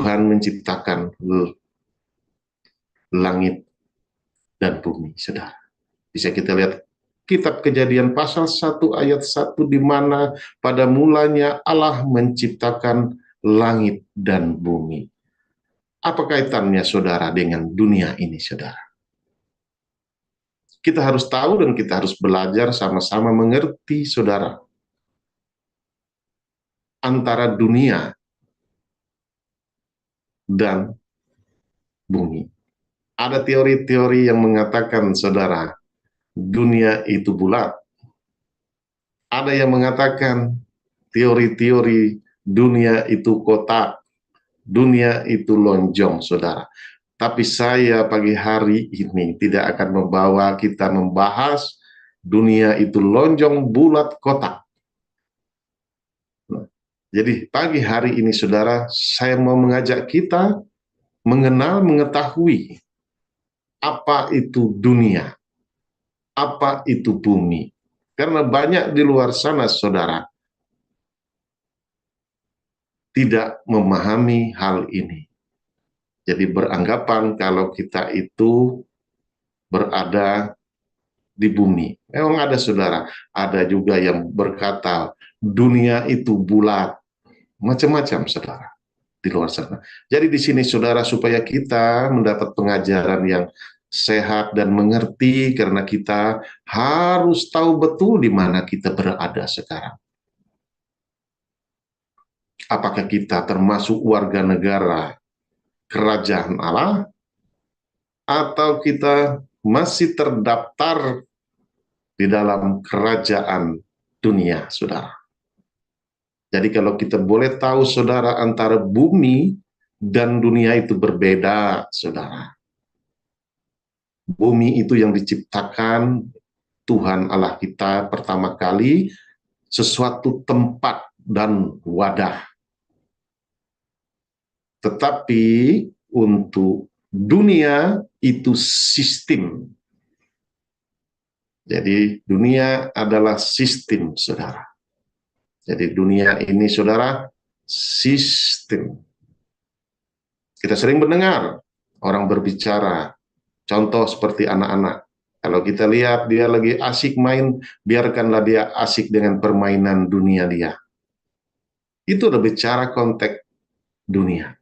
Tuhan menciptakan langit dan bumi, saudara. Bisa kita lihat Kitab Kejadian pasal 1 ayat 1, di mana pada mulanya Allah menciptakan langit dan bumi. Apa kaitannya saudara dengan dunia ini, saudara? Kita harus tahu dan kita harus belajar sama-sama mengerti, saudara, antara dunia dan bumi. Ada teori-teori yang mengatakan, saudara, dunia itu bulat. Ada yang mengatakan teori-teori dunia itu kotak, dunia itu lonjong, saudara. Tapi saya pagi hari ini tidak akan membawa kita membahas dunia itu lonjong, bulat, kotak. Jadi pagi hari ini, saudara, saya mau mengajak kita mengenal, mengetahui apa itu dunia, apa itu bumi. Karena banyak di luar sana, saudara, tidak memahami hal ini. Jadi beranggapan kalau kita itu berada di bumi. Memang ada, saudara, ada juga yang berkata dunia itu bulat. Macam-macam, saudara, di luar sana. Jadi di sini, saudara, supaya kita mendapat pengajaran yang sehat dan mengerti, karena kita harus tahu betul di mana kita berada sekarang. Apakah kita termasuk warga negara kerajaan Allah, atau kita masih terdaftar di dalam kerajaan dunia, saudara. Jadi kalau kita boleh tahu, saudara, antara bumi dan dunia itu berbeda, saudara. Bumi itu yang diciptakan Tuhan Allah kita pertama kali, sesuatu tempat dan wadah. Tetapi untuk dunia itu sistem. Jadi dunia adalah sistem, saudara. Jadi dunia ini, saudara, sistem. Kita sering mendengar orang berbicara, contoh seperti anak-anak. Kalau kita lihat dia lagi asik main, biarkanlah dia asik dengan permainan dunia dia. Itu udah bicara konteks dunia.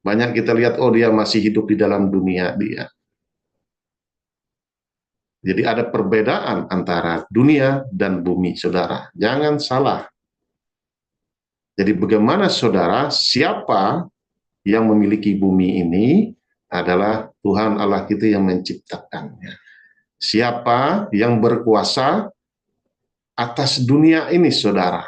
Banyak kita lihat, oh dia masih hidup di dalam dunia dia. Jadi ada perbedaan antara dunia dan bumi, saudara. Jangan salah. Jadi bagaimana, saudara, siapa yang memiliki bumi ini adalah Tuhan Allah kita yang menciptakannya. Siapa yang berkuasa atas dunia ini, saudara?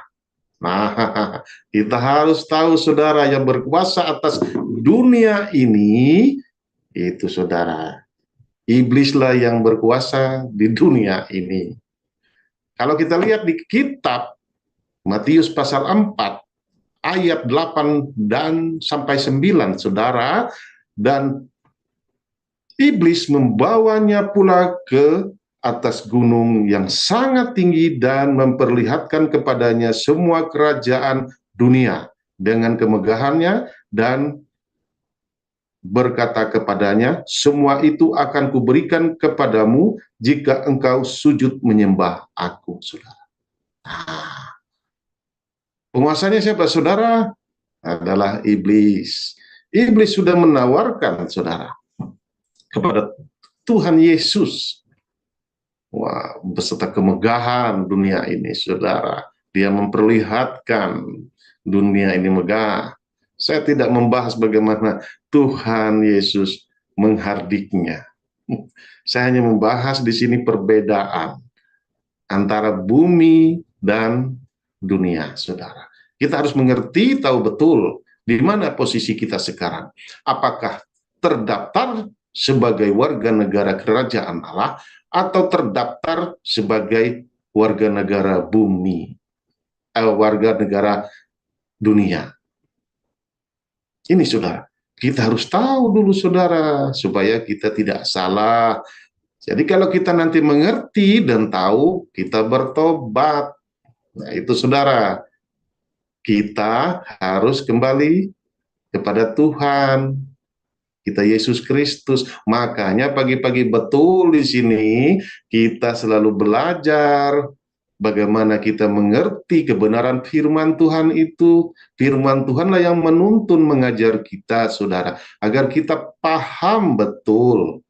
Nah, kita harus tahu, saudara, yang berkuasa atas dunia ini, itu, saudara, iblislah yang berkuasa di dunia ini. Kalau kita lihat di kitab Matius pasal 4, ayat 8 dan sampai 9, saudara, dan iblis membawanya pula ke atas gunung yang sangat tinggi dan memperlihatkan kepadanya semua kerajaan dunia dengan kemegahannya, dan berkata kepadanya, semua itu akan kuberikan kepadamu jika engkau sujud menyembah aku, saudara. Penguasanya siapa, saudara? Adalah iblis. Iblis sudah menawarkan, saudara, kepada Tuhan Yesus, wah, beserta kemegahan dunia ini, saudara. Dia memperlihatkan dunia ini megah. Saya tidak membahas bagaimana Tuhan Yesus menghardiknya. Saya hanya membahas di sini perbedaan antara bumi dan dunia, saudara. Kita harus mengerti, tahu betul di mana posisi kita sekarang. Apakah terdaftar sebagai warga negara kerajaan Allah, atau terdaftar sebagai warga negara bumi, warga negara dunia. Ini, saudara, kita harus tahu dulu, saudara, supaya kita tidak salah. Jadi kalau kita nanti mengerti dan tahu, kita bertobat. Nah itu, saudara, kita harus kembali kepada Tuhan kita Yesus Kristus. Makanya pagi-pagi betul di sini kita selalu belajar bagaimana kita mengerti kebenaran firman Tuhan itu. Firman Tuhanlah yang menuntun mengajar kita, saudara, agar kita paham betul,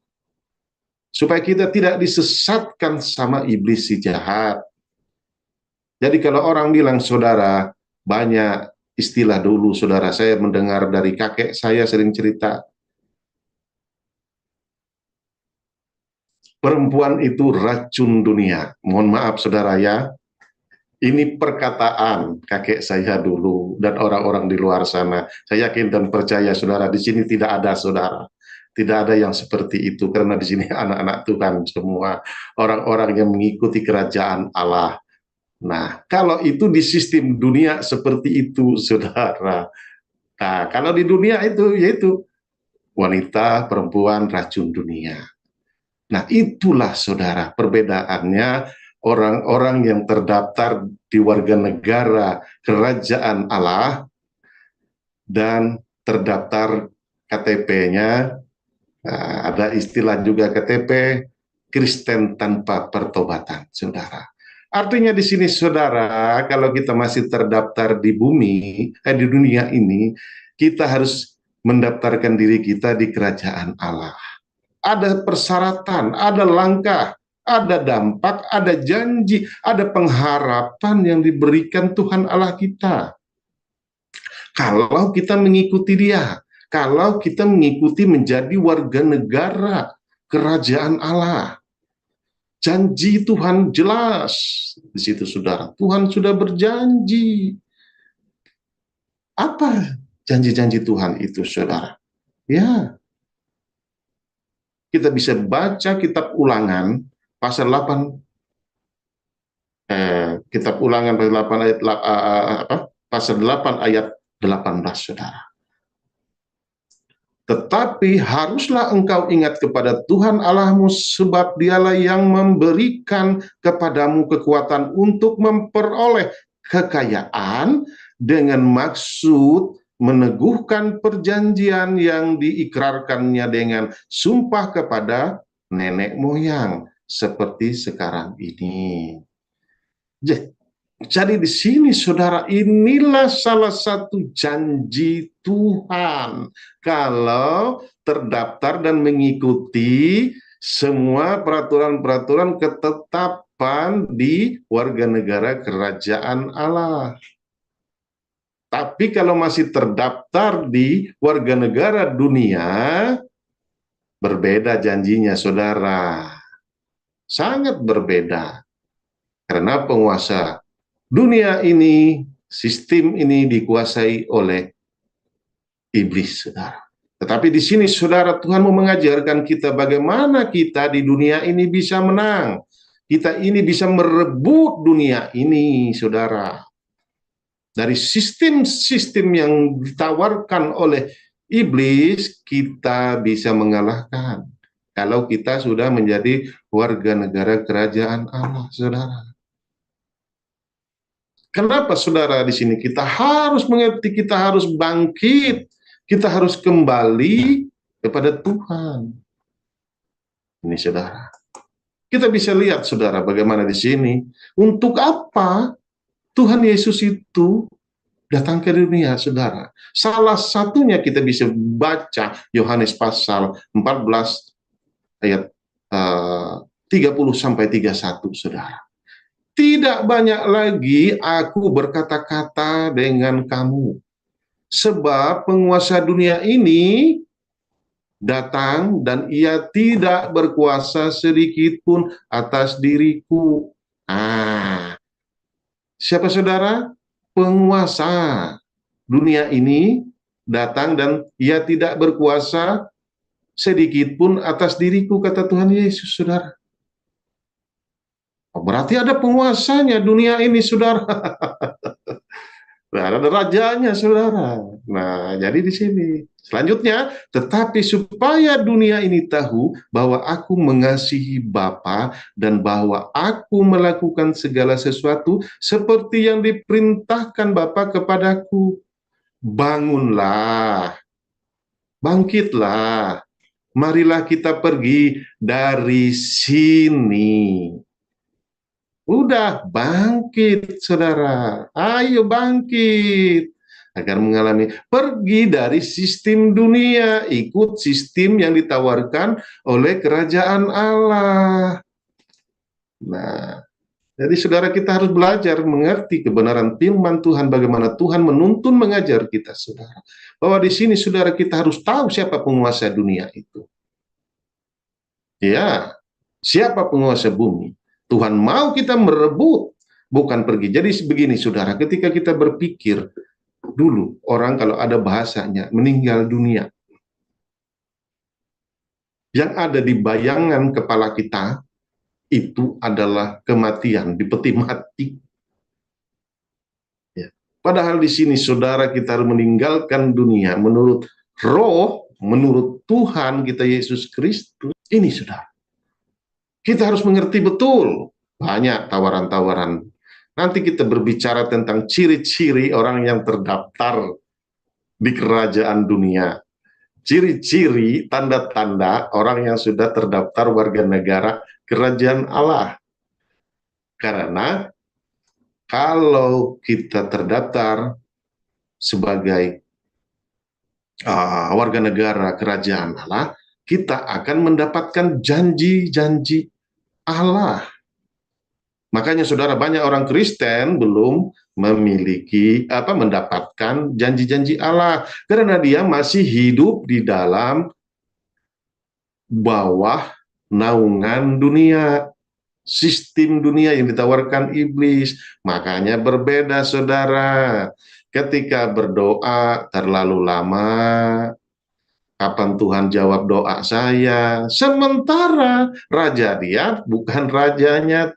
supaya kita tidak disesatkan sama iblis si jahat. Jadi kalau orang bilang, saudara, banyak istilah dulu, saudara, saya mendengar dari kakek saya sering cerita, perempuan itu racun dunia. Mohon maaf, saudara ya, ini perkataan kakek saya dulu dan orang-orang di luar sana. Saya yakin dan percaya, saudara, di sini tidak ada, saudara. Tidak ada yang seperti itu, karena di sini anak-anak Tuhan semua, orang-orang yang mengikuti kerajaan Allah. Nah, kalau itu di sistem dunia seperti itu, saudara. Nah, kalau di dunia itu, yaitu wanita, perempuan, racun dunia. Nah, itulah, saudara, perbedaannya orang-orang yang terdaftar di warga negara kerajaan Allah dan terdaftar KTP-nya, ada istilah juga KTP Kristen tanpa pertobatan, saudara. Artinya di sini, saudara, kalau kita masih terdaftar di bumi, di dunia ini, kita harus mendaftarkan diri kita di kerajaan Allah. Ada persyaratan, ada langkah, ada dampak, ada janji, ada pengharapan yang diberikan Tuhan Allah kita. Kalau kita mengikuti Dia, kalau kita mengikuti menjadi warga negara kerajaan Allah. Janji Tuhan jelas di situ, saudara. Tuhan sudah berjanji. Apa janji-janji Tuhan itu, saudara? Ya, kita bisa baca kitab Ulangan pasal 8, kitab Ulangan pasal 8 ayat pasal 8 ayat 18, saudara. Tetapi haruslah engkau ingat kepada Tuhan Allahmu, sebab Dialah yang memberikan kepadamu kekuatan untuk memperoleh kekayaan dengan maksud meneguhkan perjanjian yang diikrarkannya dengan sumpah kepada nenek moyang, seperti sekarang ini. Jadi di sini, saudara, inilah salah satu janji Tuhan. Kalau terdaftar dan mengikuti semua peraturan-peraturan ketetapan di warga negara kerajaan Allah. Tapi kalau masih terdaftar di warga negara dunia, berbeda janjinya, saudara. Sangat berbeda. Karena penguasa dunia ini, sistem ini dikuasai oleh iblis, saudara. Tetapi di sini, saudara, Tuhan mau mengajarkan kita bagaimana kita di dunia ini bisa menang. Kita ini bisa merebut dunia ini, saudara. Dari sistem-sistem yang ditawarkan oleh iblis, kita bisa mengalahkan. Kalau kita sudah menjadi warga negara kerajaan Allah, saudara. Kenapa, saudara, di sini kita harus mengerti, kita harus bangkit, kita harus kembali kepada Tuhan. Ini, saudara. Kita bisa lihat, saudara, bagaimana di sini. Untuk apa Tuhan Yesus itu datang ke dunia, saudara? Salah satunya kita bisa baca Yohanes pasal 14 ayat 30-31, saudara. Tidak banyak lagi aku berkata-kata dengan kamu, sebab penguasa dunia ini datang dan ia tidak berkuasa sedikit pun atas diriku. Siapa, saudara? Penguasa dunia ini datang dan ia tidak berkuasa sedikit pun atas diriku, kata Tuhan Yesus, saudara. Berarti ada penguasanya dunia ini, saudara. Nah, ada rajanya, saudara. Nah, jadi di sini. Selanjutnya, tetapi supaya dunia ini tahu bahwa aku mengasihi Bapa dan bahwa aku melakukan segala sesuatu seperti yang diperintahkan Bapa kepadaku. bangunlah, bangkitlah, marilah kita pergi dari sini. Udah bangkit, saudara. Ayo bangkit. Agar mengalami pergi dari sistem dunia, ikut sistem yang ditawarkan oleh kerajaan Allah. Nah, jadi saudara kita harus belajar mengerti kebenaran firman Tuhan, bagaimana Tuhan menuntun mengajar kita, saudara. Bahwa di sini saudara kita harus tahu siapa penguasa dunia itu. Ya, siapa penguasa bumi? Tuhan mau kita merebut, bukan pergi. Jadi begini saudara, ketika kita berpikir, dulu orang kalau ada bahasanya meninggal dunia, yang ada di bayangan kepala kita itu adalah kematian, di peti mati. Ya. Padahal di sini saudara kita harus meninggalkan dunia menurut roh, menurut Tuhan kita Yesus Kristus. Ini saudara, kita harus mengerti betul. Banyak tawaran-tawaran. Nanti kita berbicara tentang ciri-ciri orang yang terdaftar di kerajaan dunia. Ciri-ciri, tanda-tanda orang yang sudah terdaftar warga negara kerajaan Allah. Karena kalau kita terdaftar sebagai warga negara kerajaan Allah, kita akan mendapatkan janji-janji Allah. Makanya saudara, banyak orang Kristen belum memiliki mendapatkan janji-janji Allah karena dia masih hidup di dalam bawah naungan dunia, sistem dunia yang ditawarkan iblis. Makanya berbeda saudara. Ketika berdoa terlalu lama, kapan Tuhan jawab doa saya? Sementara raja dia bukan rajanya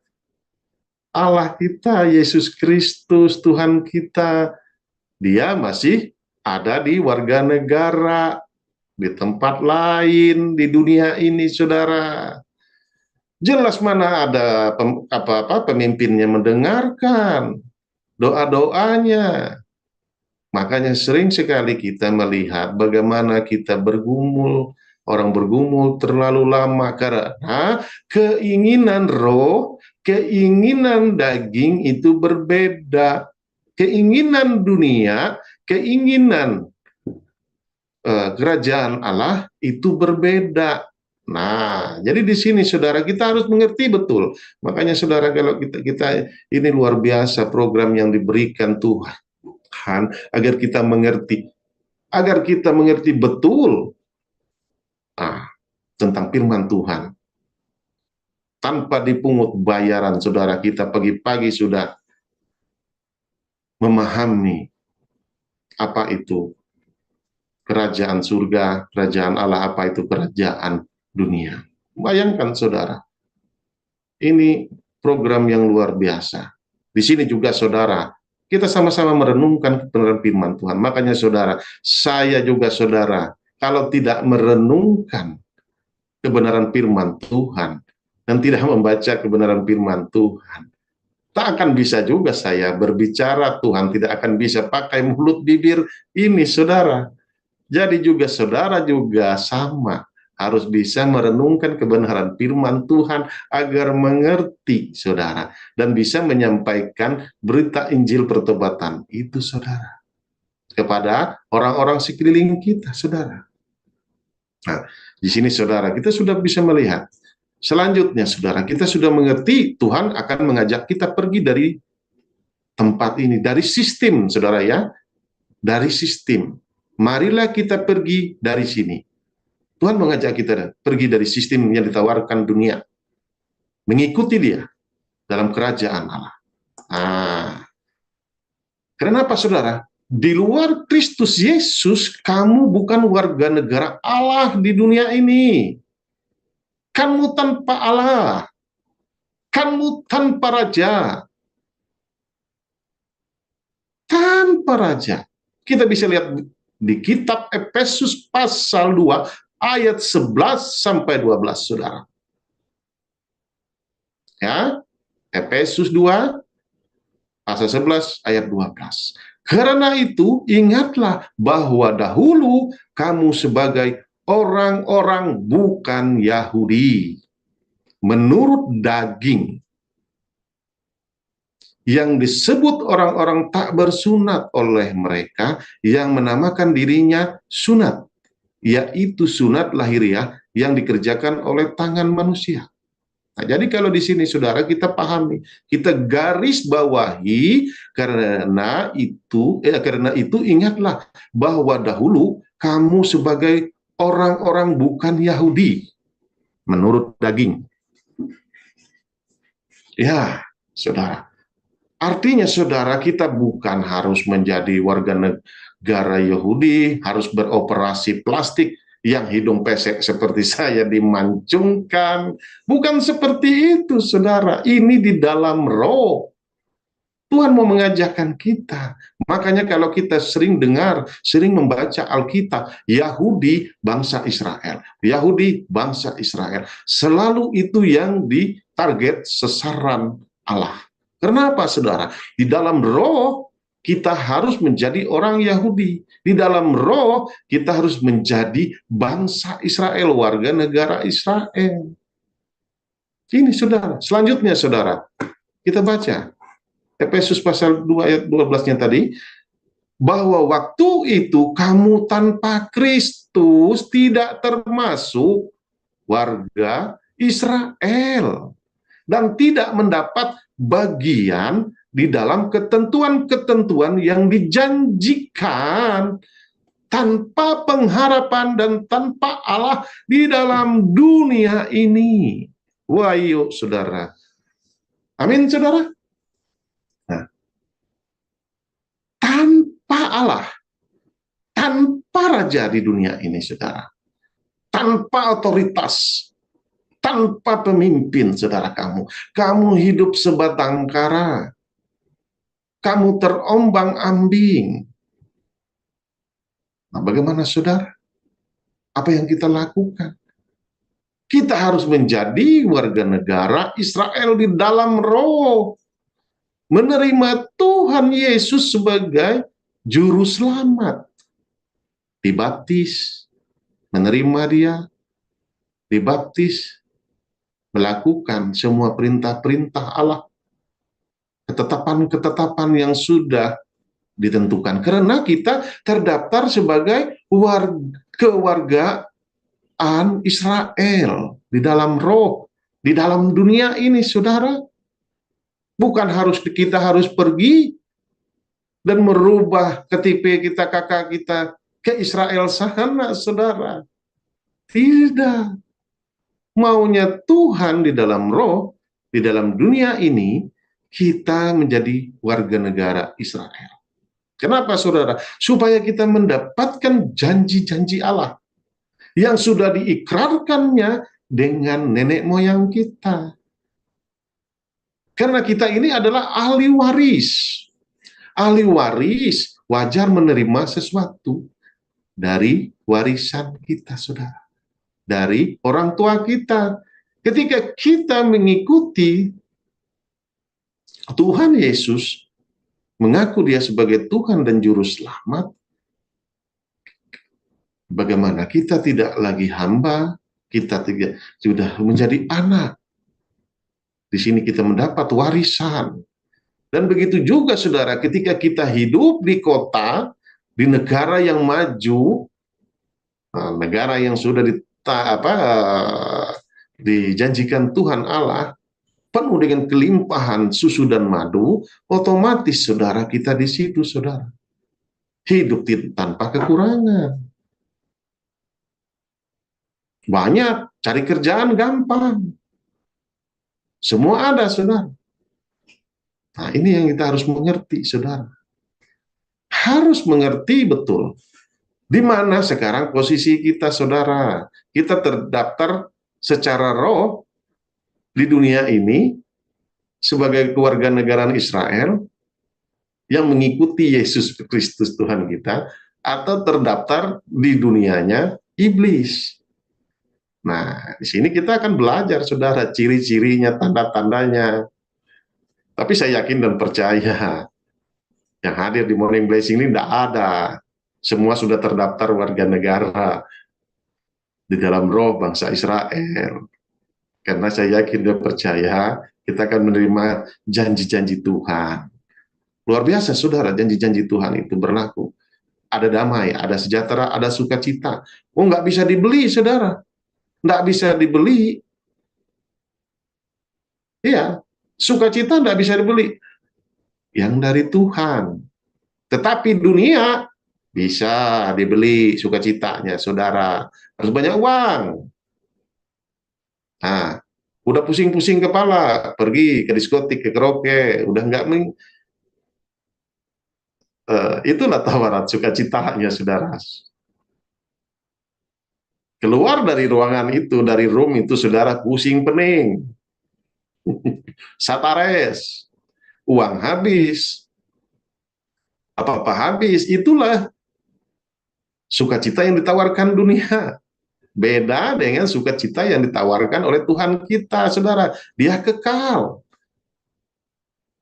Allah kita, Yesus Kristus, Tuhan kita. Dia masih ada di warga negara, di tempat lain, di dunia ini, saudara. Jelas mana ada pemimpinnya mendengarkan doa-doanya. Makanya sering sekali kita melihat bagaimana kita bergumul, orang bergumul terlalu lama karena keinginan roh, keinginan daging itu berbeda. Keinginan dunia, keinginan kerajaan Allah itu berbeda. Nah, jadi di sini saudara kita harus mengerti betul. Makanya saudara kalau kita ini luar biasa program yang diberikan Tuhan agar kita mengerti betul tentang firman Tuhan. Tanpa dipungut bayaran, saudara kita pagi-pagi sudah memahami apa itu kerajaan surga, kerajaan Allah, apa itu kerajaan dunia. Bayangkan saudara, ini program yang luar biasa. Di sini juga saudara, kita sama-sama merenungkan kebenaran firman Tuhan. Makanya saudara, saya juga saudara, kalau tidak merenungkan kebenaran firman Tuhan, dan tidak membaca kebenaran firman Tuhan, tak akan bisa juga saya berbicara. Tuhan tidak akan bisa pakai mulut bibir ini saudara. Jadi juga saudara juga sama, harus bisa merenungkan kebenaran firman Tuhan agar mengerti saudara, dan bisa menyampaikan berita Injil pertobatan itu saudara kepada orang-orang sekeliling kita saudara. Nah, di sini saudara kita sudah bisa melihat. Selanjutnya saudara kita sudah mengerti Tuhan akan mengajak kita pergi dari tempat ini, dari sistem saudara ya, dari sistem. Marilah kita pergi dari sini. Tuhan mengajak kita pergi dari sistem yang ditawarkan dunia, mengikuti Dia dalam kerajaan Allah. Kenapa saudara? Di luar Kristus Yesus, kamu bukan warga negara Allah di dunia ini. Kamu tanpa Allah. Kamu tanpa raja. Tanpa raja. Kita bisa lihat di kitab Efesus pasal 2 ayat 11 sampai 12 saudara. Ya, Efesus 2 pasal 11 ayat 12. Karena itu, ingatlah bahwa dahulu kamu sebagai orang-orang bukan Yahudi, menurut daging, yang disebut orang-orang tak bersunat oleh mereka yang menamakan dirinya sunat, yaitu sunat lahiriah yang dikerjakan oleh tangan manusia. Nah, jadi kalau di sini saudara kita pahami, kita garis bawahi karena itu ingatlah bahwa dahulu kamu sebagai orang-orang bukan Yahudi menurut daging. Ya, saudara. Artinya saudara kita bukan harus menjadi warga negara Yahudi, harus beroperasi plastik yang hidung pesek seperti saya dimancungkan. Bukan seperti itu saudara, ini di dalam roh. Tuhan mau mengajarkan kita. Makanya kalau kita sering dengar, sering membaca Alkitab, Yahudi bangsa Israel, Yahudi bangsa Israel. Selalu itu yang ditarget sasaran Allah. Kenapa saudara? Di dalam roh kita harus menjadi orang Yahudi. Di dalam roh kita harus menjadi bangsa Israel, warga negara Israel. Ini saudara. Selanjutnya saudara, kita baca Efesus pasal 2 ayat 12-nya tadi, bahwa waktu itu kamu tanpa Kristus tidak termasuk warga Israel dan tidak mendapat bagian di dalam ketentuan-ketentuan yang dijanjikan, tanpa pengharapan dan tanpa Allah di dalam dunia ini. Wah, yuk saudara. Amin saudara. Nah, tanpa Allah, tanpa raja di dunia ini saudara, tanpa otoritas, tanpa pemimpin saudara, kamu hidup sebatang kara, kamu terombang-ambing. Nah, bagaimana saudara? Apa yang kita lakukan? Kita harus menjadi warga negara Israel di dalam roh, menerima Tuhan Yesus sebagai juru selamat, dibaptis, menerima dia, dibaptis, melakukan semua perintah-perintah Allah, ketetapan-ketetapan yang sudah ditentukan. Karena kita terdaftar sebagai kewargaan Israel di dalam roh, di dalam dunia ini, saudara. Bukan kita harus pergi dan merubah KTP kita, kakak kita ke Israel sana, saudara. Tidak. Maunya Tuhan di dalam roh, di dalam dunia ini, kita menjadi warga negara Israel. Kenapa saudara? Supaya kita mendapatkan janji-janji Allah yang sudah diikrarkannya dengan nenek moyang kita. Karena kita ini adalah ahli waris. Ahli waris wajar menerima sesuatu dari warisan kita, saudara. Dari orang tua kita. Ketika kita mengikuti Tuhan Yesus, mengaku dia sebagai Tuhan dan Juru Selamat, bagaimana kita tidak lagi hamba, kita sudah menjadi anak. Di sini kita mendapat warisan. Dan begitu juga saudara, ketika kita hidup di kota, di negara yang maju, negara yang sudah dijanjikan Tuhan Allah, penuh dengan kelimpahan susu dan madu, otomatis saudara kita di situ, saudara. Hidup tanpa kekurangan. Banyak, cari kerjaan gampang. Semua ada, saudara. Nah, ini yang kita harus mengerti, saudara. Harus mengerti betul. Di mana sekarang posisi kita, saudara. Kita terdaftar secara roh di dunia ini sebagai keluarga negara Israel yang mengikuti Yesus Kristus Tuhan kita, atau terdaftar di dunianya iblis. Nah, di sini kita akan belajar, saudara, ciri-cirinya, tanda-tandanya. Tapi saya yakin dan percaya, Yang hadir di Morning Blessing ini tidak ada. Semua sudah terdaftar warga negara di dalam roh bangsa Israel. Karena saya yakin dan percaya kita akan menerima janji-janji Tuhan. Luar biasa, saudara, janji-janji Tuhan itu berlaku. Ada damai, ada sejahtera, ada sukacita. Oh, nggak bisa dibeli, saudara. Nggak bisa dibeli. Iya, sukacita nggak bisa dibeli. Yang dari Tuhan. Tetapi dunia bisa dibeli sukacitanya, saudara. Harus banyak uang. Nah, udah pusing-pusing kepala, pergi ke diskotik, ke karaoke, udah nggak itulah tawaran sukacitanya, saudara. Keluar dari ruangan itu, dari room itu, saudara, pusing pening, satares, uang habis, apa-apa habis. Itulah sukacita yang ditawarkan dunia. Beda dengan sukacita yang ditawarkan oleh Tuhan kita, saudara. Dia kekal.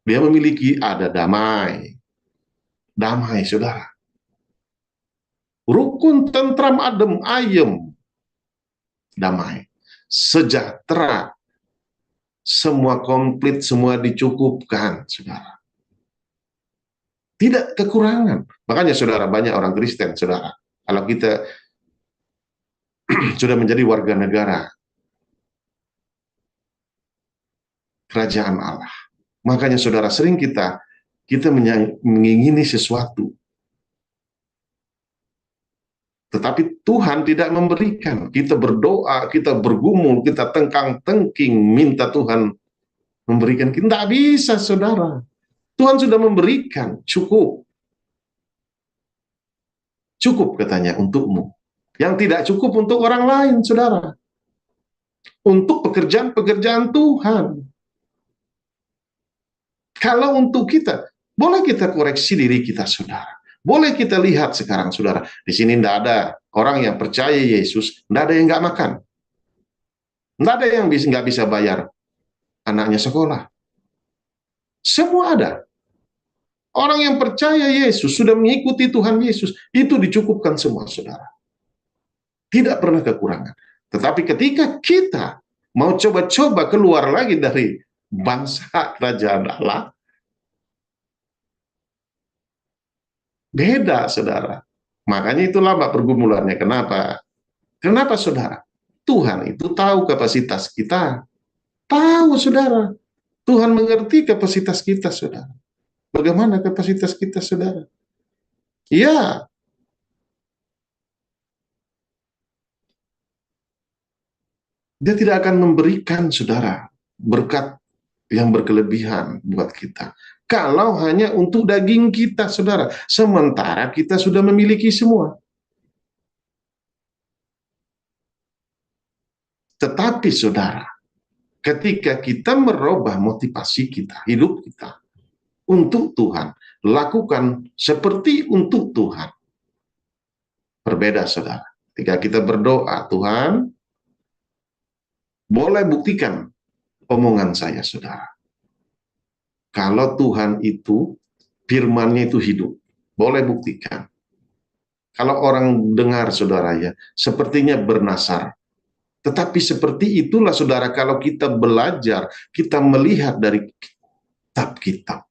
Dia memiliki, ada damai. Damai, saudara. Rukun, tentram, adem, ayem. Damai. Sejahtera. Semua komplit, semua dicukupkan, saudara. Tidak kekurangan. Makanya, saudara, banyak orang Kristen, saudara. Kalau kita sudah menjadi warga negara kerajaan Allah, makanya, saudara, sering kita mengingini sesuatu, tetapi Tuhan tidak memberikan. Kita berdoa, kita bergumul, kita tengkang-tengking, minta Tuhan memberikan. Kita tidak bisa, saudara. Tuhan sudah memberikan, cukup. Cukup, katanya, untukmu. Yang tidak cukup untuk orang lain, saudara. Untuk pekerjaan-pekerjaan Tuhan. Kalau untuk kita, boleh kita koreksi diri kita, saudara. Boleh kita lihat sekarang, saudara. Di sini tidak ada orang yang percaya Yesus, tidak ada yang nggak makan. Tidak ada yang nggak bisa bayar anaknya sekolah. Semua ada. Orang yang percaya Yesus, sudah mengikuti Tuhan Yesus, itu dicukupkan semua, saudara. Tidak pernah kekurangan. Tetapi ketika kita mau coba-coba keluar lagi dari bangsa kerajaan Allah, beda, saudara. Makanya itu lama pergumulannya. Kenapa? Kenapa, saudara? Tuhan itu tahu kapasitas kita. Tahu, saudara. Tuhan mengerti kapasitas kita, saudara. Bagaimana kapasitas kita, saudara? Ya, dia tidak akan memberikan, saudara, berkat yang berkelebihan buat kita. Kalau hanya untuk daging kita, saudara. Sementara kita sudah memiliki semua. Tetapi, saudara, ketika kita merubah motivasi kita, hidup kita, untuk Tuhan, lakukan seperti untuk Tuhan. Berbeda, saudara. Ketika kita berdoa, Tuhan, boleh buktikan omongan saya, saudara. Kalau Tuhan itu, firman-Nya itu hidup, boleh buktikan. Kalau orang dengar, saudara, ya, sepertinya bernasar. Tetapi seperti itulah, saudara, kalau kita belajar, kita melihat dari kitab-kitab.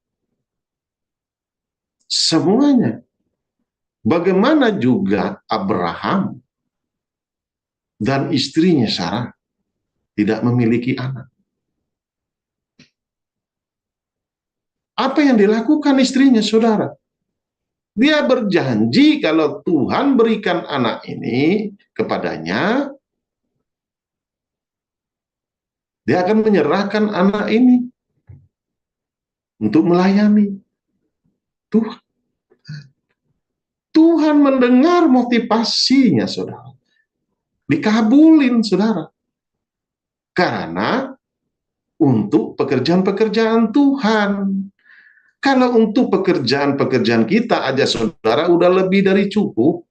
Semuanya. Bagaimana juga Abraham dan istrinya Sarah tidak memiliki anak. Apa yang dilakukan istrinya, saudara? Dia berjanji kalau Tuhan berikan anak ini kepadanya, dia akan menyerahkan anak ini untuk melayani Tuhan. Tuhan mendengar motivasinya, saudara. Dikabulin, saudara. Karena untuk pekerjaan-pekerjaan Tuhan. Kalau untuk pekerjaan-pekerjaan kita aja, saudara, udah lebih dari cukup.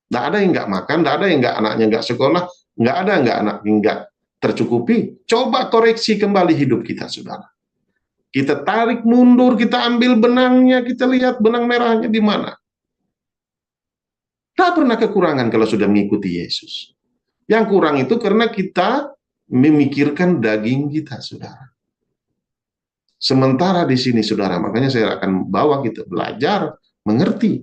Nggak ada yang nggak makan, nggak ada yang nggak anaknya nggak sekolah, nggak ada nggak anak yang nggak tercukupi. Coba koreksi kembali hidup kita, saudara. Kita tarik mundur, kita ambil benangnya, kita lihat benang merahnya di mana. Tak pernah kekurangan kalau sudah mengikuti Yesus. Yang kurang itu karena kita memikirkan daging kita, saudara. Sementara di sini, saudara, makanya saya akan bawa kita belajar, mengerti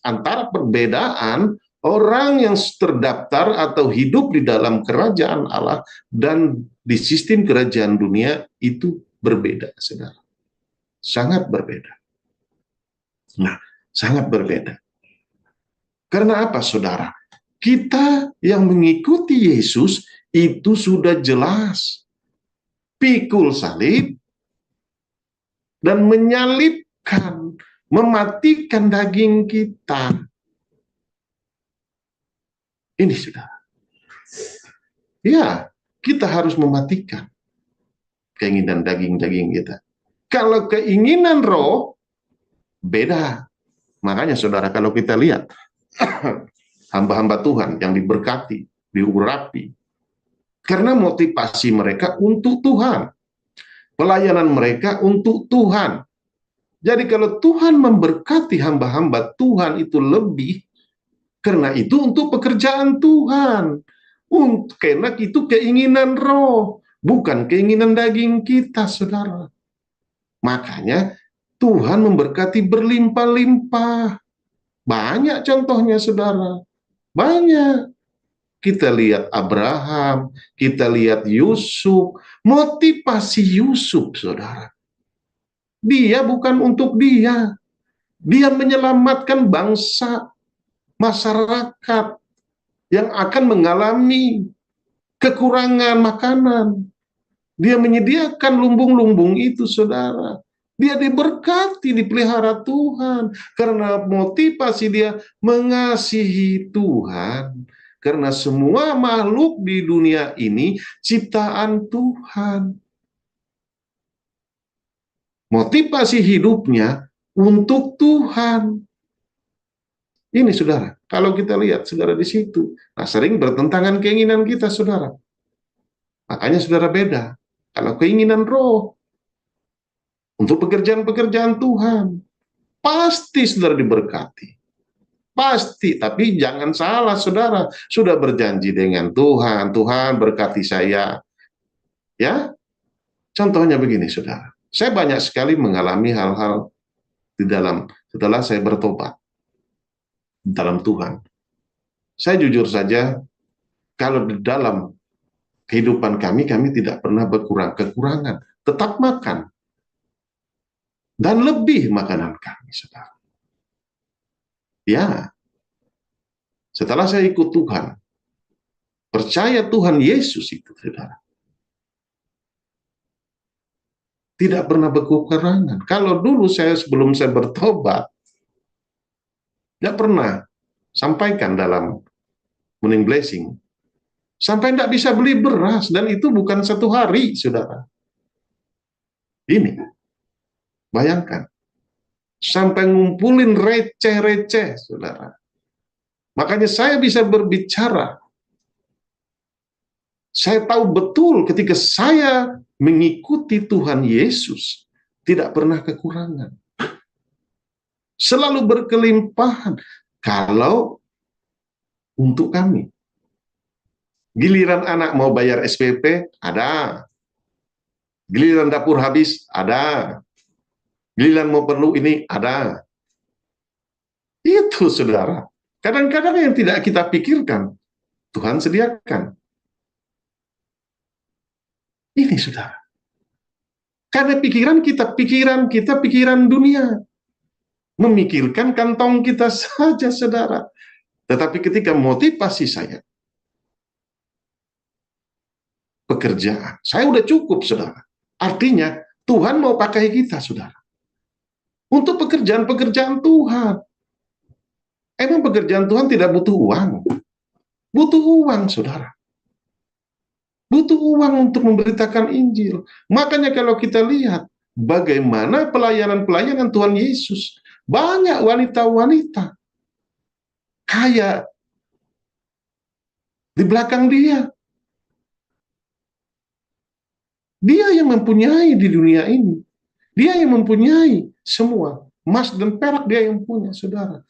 antara perbedaan orang yang terdaftar atau hidup di dalam kerajaan Allah dan di sistem kerajaan dunia itu berbeda, saudara. Sangat berbeda. Nah, sangat berbeda. Karena apa, saudara? Kita yang mengikuti Yesus itu sudah jelas. Pikul salib dan menyalibkan, mematikan daging kita. Ini, saudara. Ya, kita harus mematikan keinginan daging-daging kita. Kalau keinginan roh, beda. Makanya, saudara, kalau kita lihat hamba-hamba Tuhan yang diberkati, diurapi, karena motivasi mereka untuk Tuhan. Pelayanan mereka untuk Tuhan. Jadi kalau Tuhan memberkati hamba-hamba Tuhan itu lebih, karena itu untuk pekerjaan Tuhan. Karena itu keinginan roh, bukan keinginan daging kita, saudara. Makanya Tuhan memberkati berlimpah-limpah. Banyak contohnya, saudara. Banyak. Kita lihat Abraham, kita lihat Yusuf. Motivasi Yusuf, saudara. Dia bukan untuk dia. Dia menyelamatkan bangsa, masyarakat yang akan mengalami kekurangan makanan. Dia menyediakan lumbung-lumbung itu, saudara. Dia diberkati, dipelihara Tuhan. Karena motivasi dia mengasihi Tuhan. Karena semua makhluk di dunia ini ciptaan Tuhan. Motivasi hidupnya untuk Tuhan. Ini, saudara, kalau kita lihat, saudara, di situ. Nah, sering bertentangan keinginan kita, saudara. Makanya, saudara, beda. Kalau keinginan roh, untuk pekerjaan-pekerjaan Tuhan, pasti saudara diberkati. Pasti, tapi jangan salah, saudara. Sudah berjanji dengan Tuhan, Tuhan berkati saya. Ya, contohnya begini, saudara. Saya banyak sekali mengalami hal-hal setelah saya bertobat dalam Tuhan. Saya jujur saja, kalau di dalam kehidupan kami tidak pernah kekurangan. Tetap makan. Dan lebih makanan kami, saudara. Ya, setelah saya ikut Tuhan, percaya Tuhan Yesus itu, saudara, tidak pernah kekurangan. Kalau dulu sebelum saya bertobat, tidak pernah sampaikan dalam morning blessing, sampai tidak bisa beli beras, dan itu bukan satu hari, saudara. Ini, bayangkan, sampai ngumpulin receh-receh, saudara. Makanya saya bisa berbicara. Saya tahu betul ketika saya mengikuti Tuhan Yesus, tidak pernah kekurangan. Selalu berkelimpahan. Kalau untuk kami. Giliran anak mau bayar SPP, ada. Giliran dapur habis, ada. Giliran mau perlu ini, ada. Itu, saudara. Kadang-kadang yang tidak kita pikirkan, Tuhan sediakan. Ini, saudara. Karena pikiran kita pikiran dunia. Memikirkan kantong kita saja, saudara. Tetapi ketika motivasi saya, pekerjaan, saya udah cukup, saudara. Artinya, Tuhan mau pakai kita, saudara. Untuk pekerjaan-pekerjaan Tuhan. Emang pekerjaan Tuhan tidak butuh uang? Butuh uang, saudara. Butuh uang untuk memberitakan Injil. Makanya kalau kita lihat bagaimana pelayanan-pelayanan Tuhan Yesus, banyak wanita-wanita kaya di belakang dia. Dia yang mempunyai di dunia ini. Dia yang mempunyai semua. Emas dan perak dia yang punya, saudara.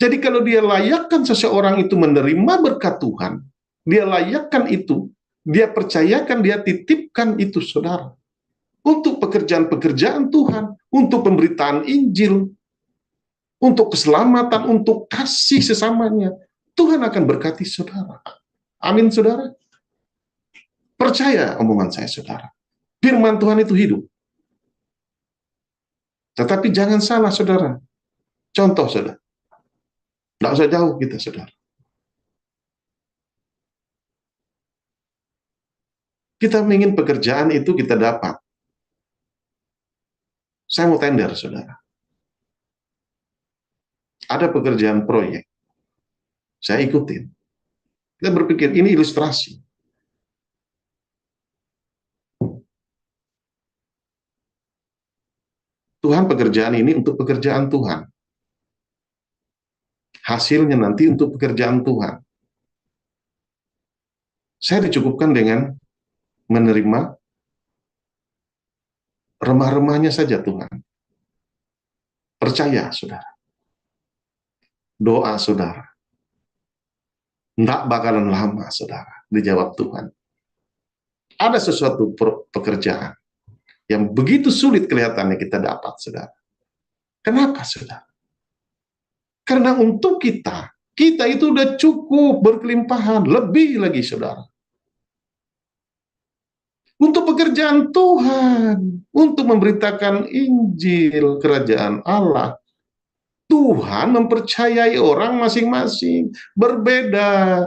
Jadi kalau dia layakkan seseorang itu menerima berkat Tuhan, dia layakkan itu, dia percayakan, dia titipkan itu, saudara. Untuk pekerjaan-pekerjaan Tuhan, untuk pemberitaan Injil, untuk keselamatan, untuk kasih sesamanya. Tuhan akan berkati saudara. Amin, saudara. Percaya omongan saya, saudara. Firman Tuhan itu hidup. Tetapi jangan salah, saudara. Contoh, saudara. Tidak usah jauh kita, saudara. Kita ingin pekerjaan itu kita dapat. Saya mau tender, saudara. Ada pekerjaan proyek. Saya ikutin. Kita berpikir, ini ilustrasi. Tuhan, pekerjaan ini untuk pekerjaan Tuhan. Hasilnya nanti untuk pekerjaan Tuhan. Saya dicukupkan dengan menerima remah-remahnya saja Tuhan. Percaya, saudara. Doa, saudara. Nggak bakalan lama, saudara, dijawab Tuhan. Ada sesuatu pekerjaan yang begitu sulit kelihatannya kita dapat, saudara. Kenapa, saudara? Karena untuk kita itu udah cukup berkelimpahan, lebih lagi, saudara. Untuk pekerjaan Tuhan, untuk memberitakan Injil kerajaan Allah, Tuhan mempercayai orang masing-masing, berbeda.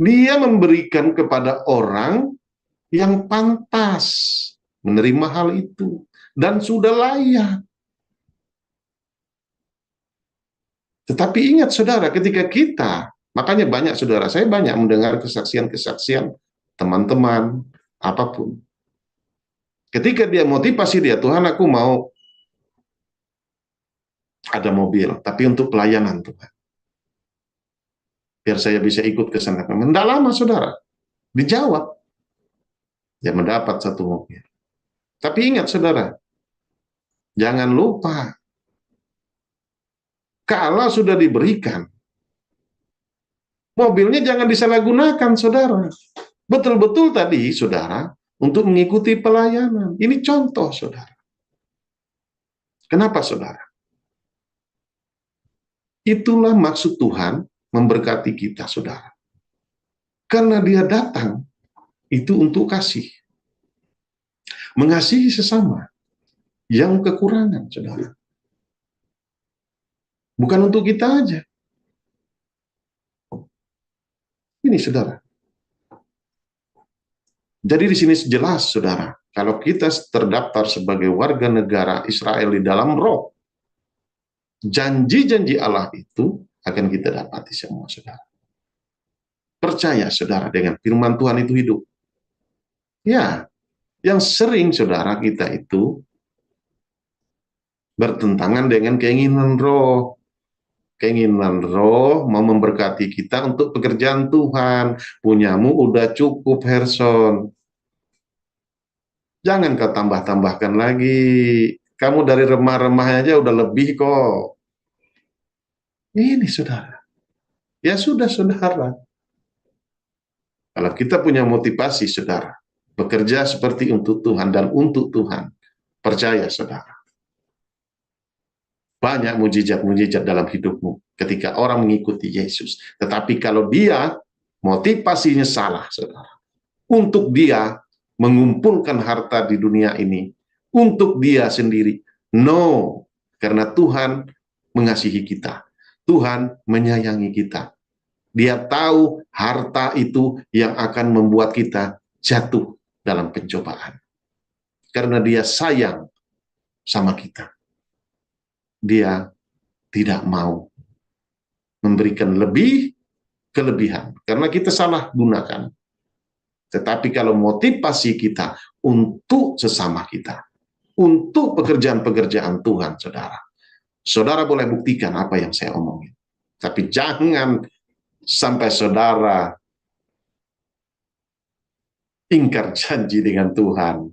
Dia memberikan kepada orang yang pantas menerima hal itu dan sudah layak. Tetapi ingat, saudara, ketika kita, makanya banyak, saudara, saya banyak mendengar kesaksian-kesaksian teman-teman, apapun. Ketika dia motivasi dia, Tuhan, aku mau ada mobil, tapi untuk pelayanan, Tuhan. Biar saya bisa ikut ke sana. Tidak lama, saudara, dijawab. Dia mendapat satu mobil. Tapi ingat, saudara, jangan lupa, kalau sudah diberikan, mobilnya jangan disalahgunakan, saudara. Betul-betul tadi, saudara, untuk mengikuti pelayanan. Ini contoh, saudara. Kenapa, saudara? Itulah maksud Tuhan memberkati kita, saudara. Karena dia datang, itu untuk kasih. Mengasihi sesama yang kekurangan, saudara. Bukan untuk kita aja. Ini, saudara. Jadi di sini jelas, saudara, kalau kita terdaftar sebagai warga negara Israel di dalam roh, janji-janji Allah itu akan kita dapati semua, saudara. Percaya, saudara, dengan firman Tuhan itu hidup. Ya, yang sering, saudara, kita itu bertentangan dengan keinginan roh. Keinginan roh mau memberkati kita untuk pekerjaan Tuhan. Punyamu udah cukup, Herson. Jangan kau tambah-tambahkan lagi. Kamu dari remah-remahnya aja udah lebih kok. Ini, saudara. Ya sudah, saudara. Kalau kita punya motivasi, saudara, bekerja seperti untuk Tuhan dan untuk Tuhan, percaya, saudara. Banyak mujizat-mujizat dalam hidupmu ketika orang mengikuti Yesus. Tetapi kalau dia motivasinya salah, saudara, untuk dia mengumpulkan harta di dunia ini, untuk dia sendiri, no, karena Tuhan mengasihi kita. Tuhan menyayangi kita. Dia tahu harta itu yang akan membuat kita jatuh dalam pencobaan. Karena dia sayang sama kita. Dia tidak mau memberikan lebih kelebihan. Karena kita salah gunakan. Tetapi kalau motivasi kita untuk sesama kita, untuk pekerjaan-pekerjaan Tuhan, saudara, saudara boleh buktikan apa yang saya omongin. Tapi jangan sampai saudara ingkar janji dengan Tuhan.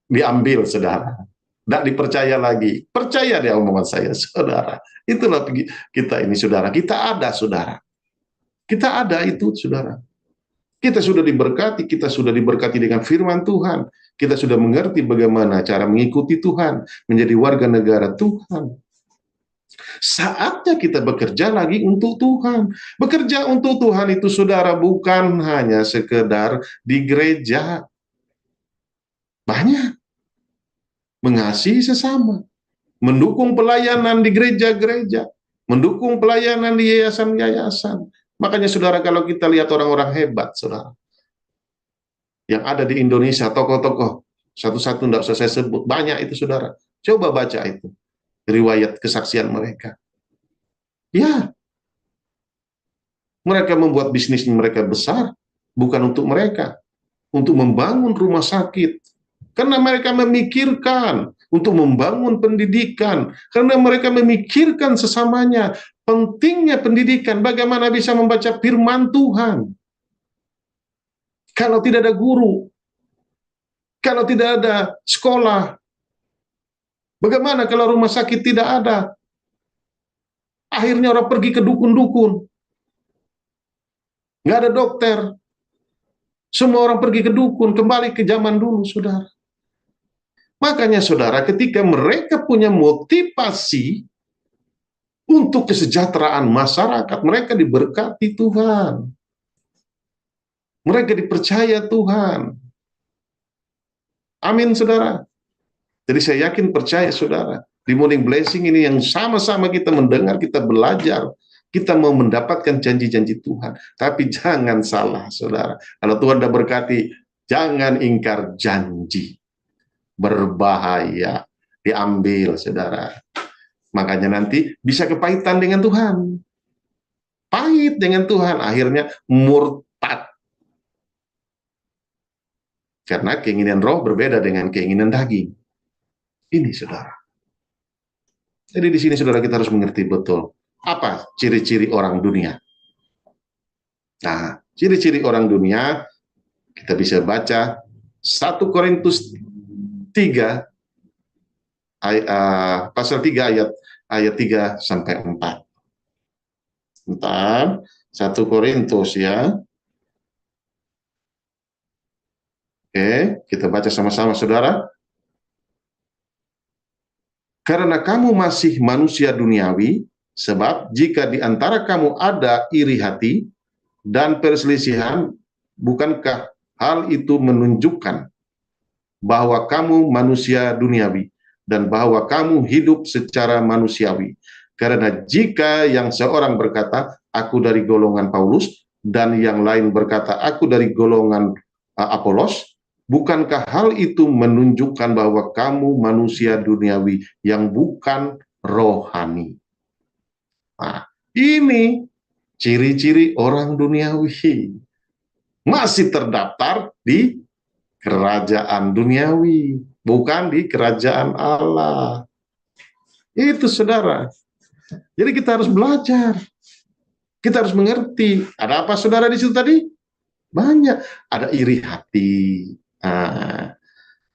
diambil, saudara. Tidak dipercaya lagi. Percaya dia omongan saya, saudara. Itulah kita ini, saudara. Kita ada, saudara. Kita ada itu, saudara. Kita sudah diberkati, kita sudah diberkati dengan firman Tuhan. Kita sudah mengerti bagaimana cara mengikuti Tuhan, menjadi warga negara Tuhan. Saatnya kita bekerja lagi untuk Tuhan. Bekerja untuk Tuhan itu, saudara, bukan hanya sekedar di gereja. Banyak. Mengasihi sesama. Mendukung pelayanan di gereja-gereja. Mendukung pelayanan di yayasan-yayasan. Makanya, saudara, kalau kita lihat orang-orang hebat, saudara, yang ada di Indonesia, tokoh-tokoh, satu-satu tidak usah saya sebut, banyak itu, saudara. Coba baca itu, riwayat kesaksian mereka. Ya, mereka membuat bisnis mereka besar, bukan untuk mereka, untuk membangun rumah sakit. Karena mereka memikirkan untuk membangun pendidikan, karena mereka memikirkan sesamanya, pentingnya pendidikan, bagaimana bisa membaca firman Tuhan. Kalau tidak ada guru, kalau tidak ada sekolah, bagaimana kalau rumah sakit tidak ada? Akhirnya orang pergi ke dukun-dukun. Nggak ada dokter. Semua orang pergi ke dukun, kembali ke zaman dulu, saudara. Makanya, saudara, ketika mereka punya motivasi untuk kesejahteraan masyarakat, mereka diberkati Tuhan. Mereka dipercaya Tuhan. Amin, saudara. Jadi saya yakin, percaya, saudara, di Morning Blessing ini yang sama-sama kita mendengar, kita belajar, kita mau mendapatkan janji-janji Tuhan. Tapi jangan salah, saudara. Kalau Tuhan sudah berkati, jangan ingkar janji. Berbahaya. Diambil, saudara. Makanya nanti bisa kepahitan dengan Tuhan. Pahit dengan Tuhan. Akhirnya murtad. Karena keinginan roh berbeda dengan keinginan daging. Ini, saudara. Jadi di sini, saudara, kita harus mengerti betul apa ciri-ciri orang dunia. Nah, ciri-ciri orang dunia kita bisa baca 1 Korintus 3 pasal 3 ayat 3 sampai 4. Bentar, 1 Korintus ya. Oke, kita baca sama-sama, saudara. Karena kamu masih manusia duniawi, sebab jika di antara kamu ada iri hati dan perselisihan, bukankah hal itu menunjukkan bahwa kamu manusia duniawi dan bahwa kamu hidup secara manusiawi? Karena jika yang seorang berkata, aku dari golongan Paulus, dan yang lain berkata, aku dari golongan Apolos, bukankah hal itu menunjukkan bahwa kamu manusia duniawi yang bukan rohani? Nah, ini ciri-ciri orang duniawi. Masih terdaftar di kerajaan duniawi, bukan di kerajaan Allah. Itu, saudara. Jadi kita harus belajar. Kita harus mengerti. Ada apa, saudara, di situ tadi? Banyak. Ada iri hati. Nah,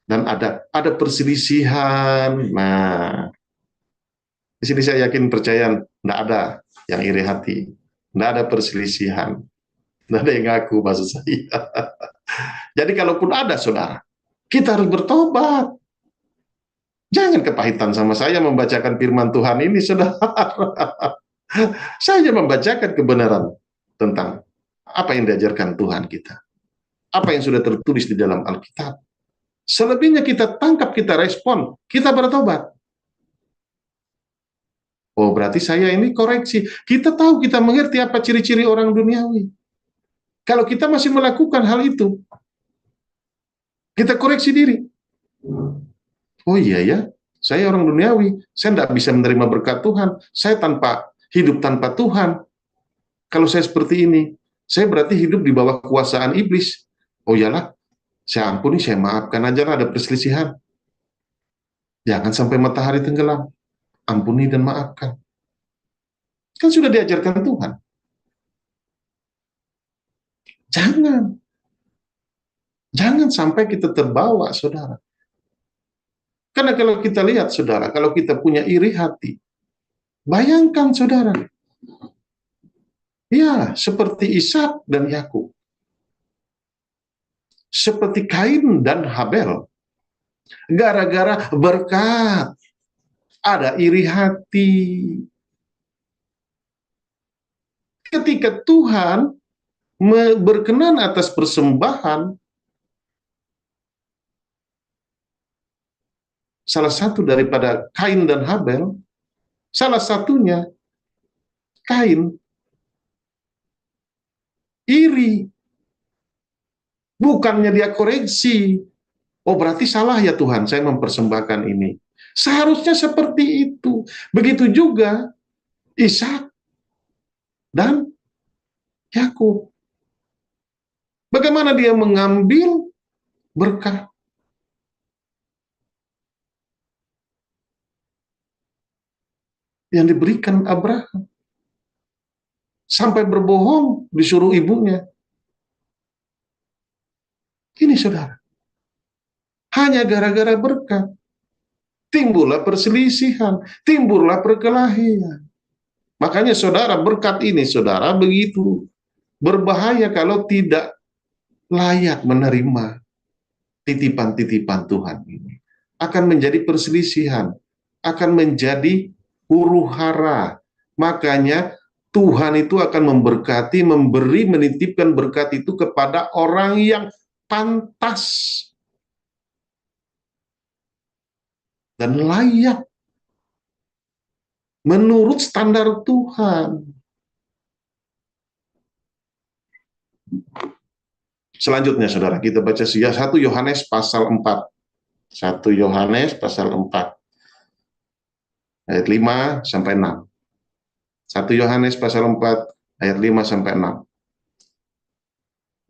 dan ada perselisihan. Nah, di sini saya yakin, percaya, tidak ada yang iri hati, tidak ada perselisihan, tidak ada yang ngaku, maksud saya. Jadi kalaupun ada, saudara, kita harus bertobat. Jangan kepahitan sama saya membacakan firman Tuhan ini, saudara. Saya membacakan kebenaran tentang apa yang diajarkan Tuhan kita, apa yang sudah tertulis di dalam Alkitab. Selebihnya kita tangkap, kita respon, kita bertobat. Oh, berarti saya ini koreksi. Kita tahu, kita mengerti apa ciri-ciri orang duniawi. Kalau kita masih melakukan hal itu, kita koreksi diri. Oh iya ya, saya orang duniawi, saya tidak bisa menerima berkat Tuhan, saya hidup tanpa Tuhan. Kalau saya seperti ini, saya berarti hidup di bawah kekuasaan iblis. Oh iyalah, saya ampuni, saya maafkan aja lah, ada perselisihan. Jangan sampai matahari tenggelam. Ampuni dan maafkan. Kan sudah diajarkan Tuhan. Jangan sampai kita terbawa, saudara. Karena kalau kita lihat, saudara, kalau kita punya iri hati, bayangkan, saudara, ya, seperti Ishak dan Yakub, seperti Kain dan Habel, gara-gara berkat, ada iri hati. Ketika Tuhan berkenan atas persembahan, salah satu daripada Kain dan Habel, salah satunya Kain iri. Bukannya dia koreksi, oh berarti salah ya Tuhan, saya mempersembahkan ini. Seharusnya seperti itu. Begitu juga Ishak dan Yakub. Bagaimana dia mengambil berkah? Yang diberikan Abraham. Sampai berbohong disuruh ibunya. Ini, saudara, hanya gara-gara berkat, timbullah perselisihan, timbullah perkelahian. Makanya, saudara, berkat ini, saudara, begitu berbahaya kalau tidak layak menerima titipan-titipan Tuhan ini. Akan menjadi perselisihan, akan menjadi huru-hara. Makanya Tuhan itu akan memberkati, memberi, menitipkan berkat itu kepada orang yang pantas dan layak menurut standar Tuhan. Selanjutnya, saudara, kita baca 1 Yohanes pasal 4. 1 Yohanes pasal 4. Ayat 5 sampai 6. 1 Yohanes pasal 4 ayat 5 sampai 6.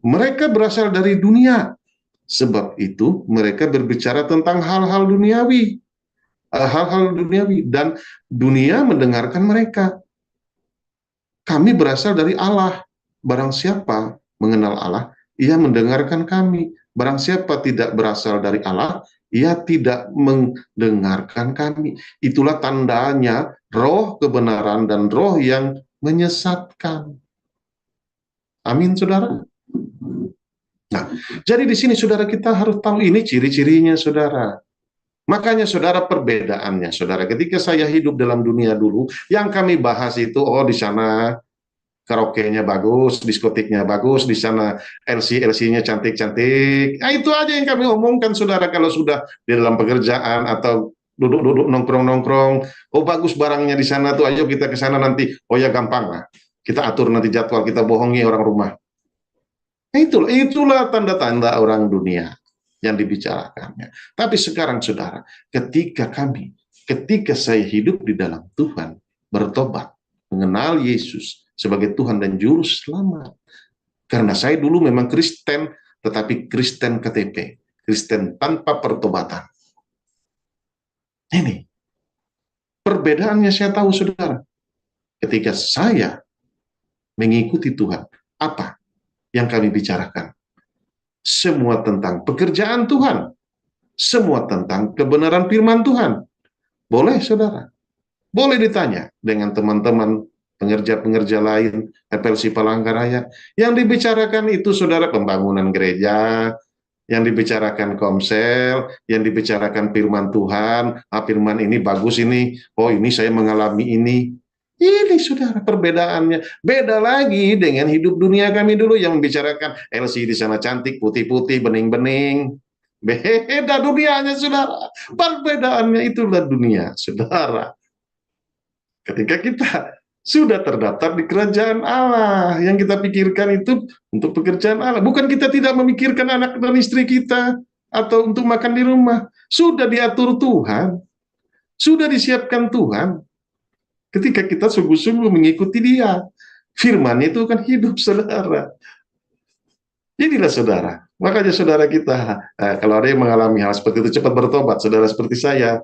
Mereka berasal dari dunia, sebab itu mereka berbicara tentang hal-hal duniawi. Hal-hal duniawi, dan dunia mendengarkan mereka. Kami berasal dari Allah. Barang siapa mengenal Allah, ia mendengarkan kami. Barang siapa tidak berasal dari Allah, ia tidak mendengarkan kami. Itulah tandanya roh kebenaran dan roh yang menyesatkan. Amin, saudara. Nah, jadi di sini, saudara, kita harus tahu ini ciri-cirinya, saudara. Makanya, saudara, perbedaannya, saudara, ketika saya hidup dalam dunia dulu, yang kami bahas itu, oh di sana karaoke-nya bagus, diskotiknya bagus, di sana LC-nya cantik-cantik. Nah, itu aja yang kami omongkan, saudara, kalau sudah di dalam pekerjaan atau duduk-duduk nongkrong-nongkrong. Oh, bagus barangnya di sana tuh, ayo kita ke sana nanti. Oh ya, gampang lah. Kita atur nanti jadwal, kita bohongi orang rumah. Nah, itulah tanda-tanda orang dunia yang dibicarakannya. Tapi sekarang, saudara, ketika saya hidup di dalam Tuhan, bertobat, mengenal Yesus sebagai Tuhan dan Juru Selamat. Karena saya dulu memang Kristen, tetapi Kristen KTP, Kristen tanpa pertobatan. Ini perbedaannya, saya tahu, saudara. Ketika saya mengikuti Tuhan, apa yang kami bicarakan? Semua tentang pekerjaan Tuhan, semua tentang kebenaran firman Tuhan. Boleh, saudara, boleh ditanya dengan teman-teman pengerja-pengerja lain, FLC Palangkaraya. Yang dibicarakan itu, saudara, pembangunan gereja, yang dibicarakan komsel, yang dibicarakan firman Tuhan. Firman ini bagus ini, oh ini saya mengalami ini. Ini, saudara, perbedaannya. Beda lagi dengan hidup dunia kami dulu yang membicarakan LC di sana cantik, putih-putih, bening-bening. Beda dunianya, saudara. Perbedaannya itulah dunia, saudara. Ketika kita sudah terdaftar di kerajaan Allah, yang kita pikirkan itu untuk pekerjaan Allah. Bukan kita tidak memikirkan anak dan istri kita, atau untuk makan di rumah. Sudah diatur Tuhan, sudah disiapkan Tuhan. Ketika kita sungguh-sungguh mengikuti Dia, firman itu kan hidup, saudara. Inilah, saudara. Makanya, saudara, kita, kalau ada yang mengalami hal seperti itu, cepat bertobat, saudara, seperti saya.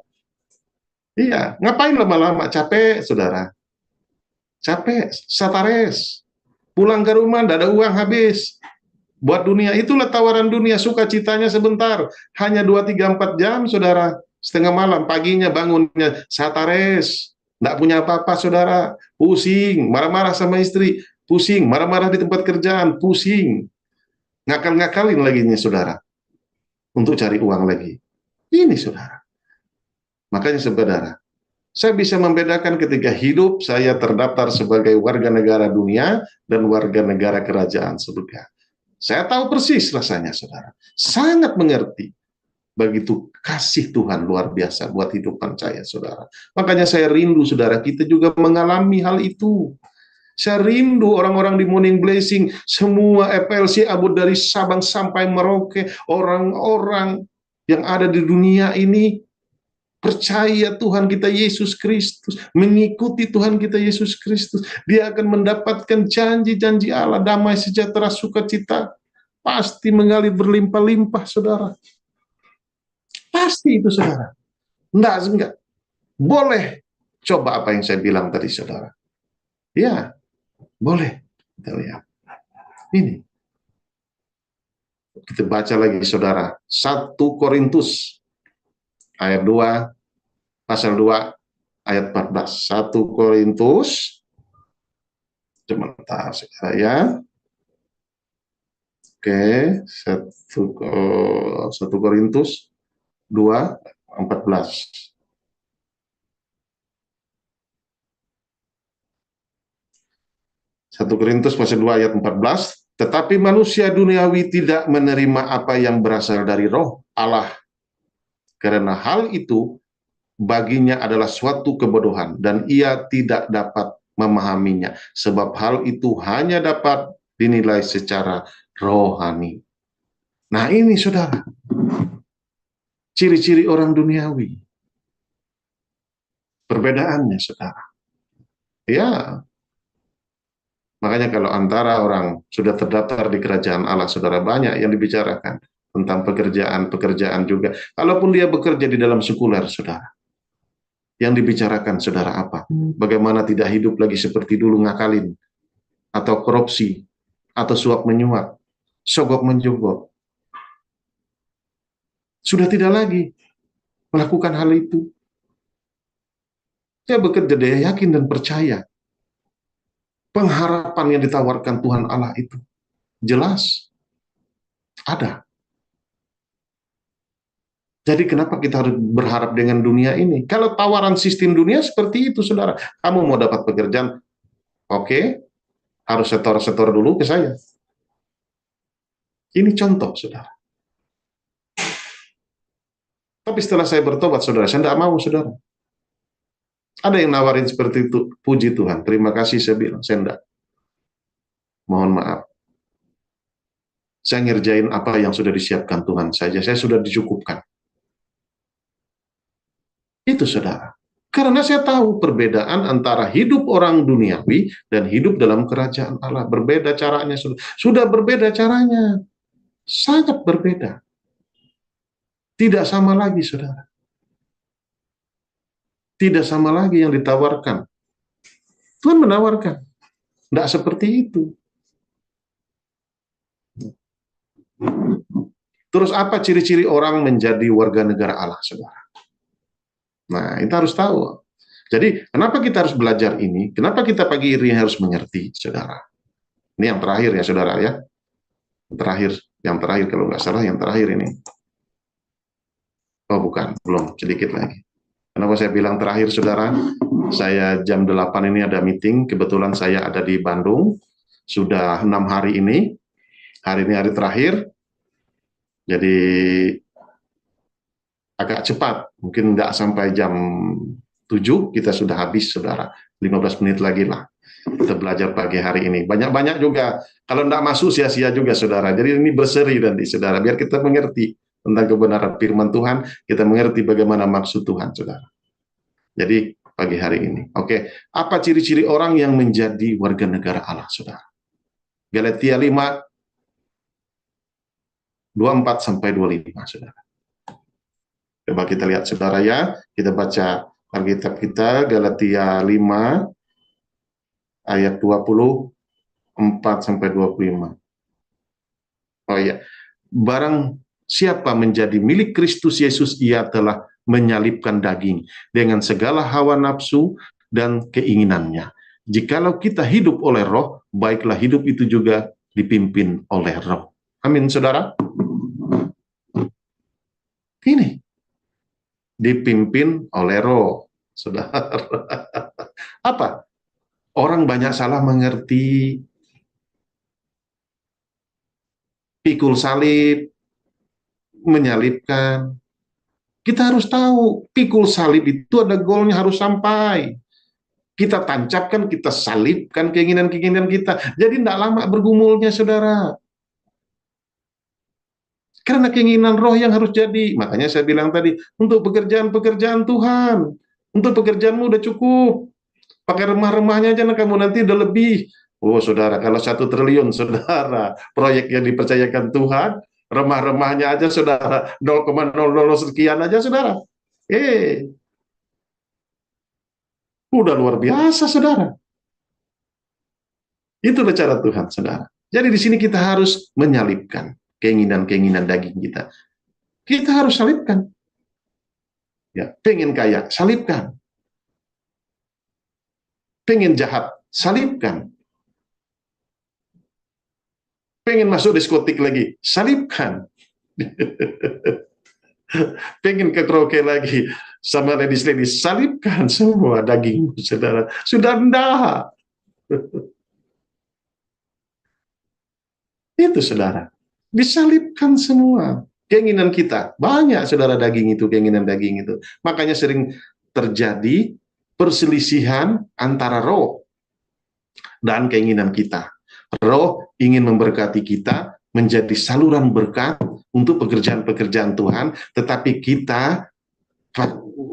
Iya, ngapain lama-lama, capek, saudara. Capek, satares. Pulang ke rumah, tidak ada uang, habis. Buat dunia, itulah tawaran dunia, sukacitanya sebentar. Hanya 2, 3, 4 jam, saudara. setengah malam, paginya bangunnya satares, nggak punya apa-apa saudara, pusing, marah-marah sama istri, pusing, marah-marah di tempat kerjaan, pusing, ngakal-ngakalin lagi nih saudara, untuk cari uang lagi. Ini saudara. Makanya saudara, saya bisa membedakan ketika hidup saya terdaftar sebagai warga negara dunia dan warga negara kerajaan surga. Saya tahu persis rasanya saudara, sangat mengerti. Begitu kasih Tuhan luar biasa buat hidupan saya, saudara. Makanya saya rindu, saudara, kita juga mengalami hal itu. Saya rindu orang-orang di Morning Blessing, semua FLC Abu dari Sabang sampai Merauke, orang-orang yang ada di dunia ini percaya Tuhan kita Yesus Kristus, mengikuti Tuhan kita Yesus Kristus. Dia akan mendapatkan janji-janji Allah, damai, sejahtera, sukacita, pasti mengalir berlimpah-limpah, saudara. Pasti itu, saudara. Enggak. Boleh coba apa yang saya bilang tadi, saudara. Ya, boleh. Kita lihat. Ini. Kita baca lagi, saudara. 1 Korintus ayat 2, pasal 2, ayat 14. 1 Korintus, sebentar, saudara ya. Oke, 1 Korintus 2, 14. 1 Korintus pasal 2 ayat 14, tetapi manusia duniawi tidak menerima apa yang berasal dari roh Allah, karena hal itu baginya adalah suatu kebodohan, dan ia tidak dapat memahaminya, sebab hal itu hanya dapat dinilai secara rohani. Nah ini saudara, ciri-ciri orang duniawi. Perbedaannya saudara. Ya, makanya kalau antara orang sudah terdaftar di kerajaan Allah, saudara, banyak yang dibicarakan tentang pekerjaan juga. Kalaupun dia bekerja di dalam sekuler, saudara, yang dibicarakan, saudara, apa? Bagaimana tidak hidup lagi seperti dulu ngakalin, atau korupsi, atau suap menyuap, sogok menjogok. Sudah tidak lagi melakukan hal itu. Dia bekerja, dia yakin dan percaya. Pengharapan yang ditawarkan Tuhan Allah itu jelas ada. Jadi kenapa kita harus berharap dengan dunia ini? Kalau tawaran sistem dunia seperti itu, saudara. Kamu mau dapat pekerjaan, oke, harus setor-setor dulu ke saya. Ini contoh, saudara. Tapi setelah saya bertobat, saudara, saya tidak mau, saudara. Ada yang nawarin seperti itu, puji Tuhan, terima kasih, saya bilang, saya tidak. Mohon maaf. Saya ngerjain apa yang sudah disiapkan Tuhan saja, saya sudah dicukupkan. Itu, saudara. Karena saya tahu perbedaan antara hidup orang duniawi dan hidup dalam kerajaan Allah. Berbeda caranya, sudah berbeda caranya. Sangat berbeda. Tidak sama lagi, saudara. Tidak sama lagi yang ditawarkan. Tuhan menawarkan. Tidak seperti itu. Terus apa ciri-ciri orang menjadi warga negara Allah, saudara? Nah, kita harus tahu. Jadi, kenapa kita harus belajar ini? Kenapa kita pagi ini harus mengerti, saudara? Ini yang terakhir ya, saudara ya. Yang terakhir kalau nggak salah, yang terakhir ini. Oh, bukan, belum, sedikit lagi. Kenapa saya bilang terakhir, saudara? Saya jam 8 ini ada meeting, kebetulan saya ada di Bandung, sudah 6 hari ini hari terakhir, jadi agak cepat, mungkin nggak sampai jam 7 kita sudah habis, saudara, 15 menit lagi lah, kita belajar pagi hari ini, banyak-banyak juga, kalau nggak masuk sia-sia juga, saudara, jadi ini berseri nanti, saudara, biar kita mengerti tentang kebenaran firman Tuhan, kita mengerti bagaimana maksud Tuhan, saudara. Jadi pagi hari ini. Oke, apa ciri-ciri orang yang menjadi warga negara Allah, saudara? Galatia 5, 24 sampai 25, saudara. Coba kita lihat, saudara ya. Kita baca Alkitab kita, Galatia 5, ayat 24 sampai 25. Oh iya, barang siapa menjadi milik Kristus Yesus, ia telah menyalibkan daging dengan segala hawa nafsu dan keinginannya. Jikalau kita hidup oleh roh, baiklah hidup itu juga dipimpin oleh roh. Amin, saudara. Ini dipimpin oleh roh, saudara. Apa? Orang banyak salah mengerti pikul salib, menyalibkan. Kita harus tahu, pikul salib itu ada goalnya, harus sampai. Kita tancapkan, kita salibkan keinginan-keinginan kita. Jadi tidak lama bergumulnya, saudara. Karena keinginan roh yang harus jadi. Makanya saya bilang tadi, untuk pekerjaan-pekerjaan Tuhan. Untuk pekerjaanmu udah cukup. Pakai remah-remahnya aja, kamu nanti udah lebih. Oh, saudara, kalau 1 triliun, saudara, proyek yang dipercayakan Tuhan, remah-remahnya aja, saudara, 0,00 sekian aja, saudara. Udah luar biasa, saudara. Itulah cara Tuhan, saudara. Jadi di sini kita harus menyalibkan keinginan-keinginan daging kita. Kita harus salibkan. Ya, pengen kaya, salibkan. Pengen jahat, salibkan. Pengen masuk diskotik lagi, salibkan. Pengen ke karaoke lagi sama ladies-ladies, salibkan semua daging, saudara. Sudah enggak. Itu, saudara. Disalibkan semua. Keinginan kita. Banyak, saudara, daging itu, keinginan daging itu. Makanya sering terjadi perselisihan antara roh dan keinginan kita. Roh ingin memberkati kita, menjadi saluran berkat untuk pekerjaan-pekerjaan Tuhan, tetapi kita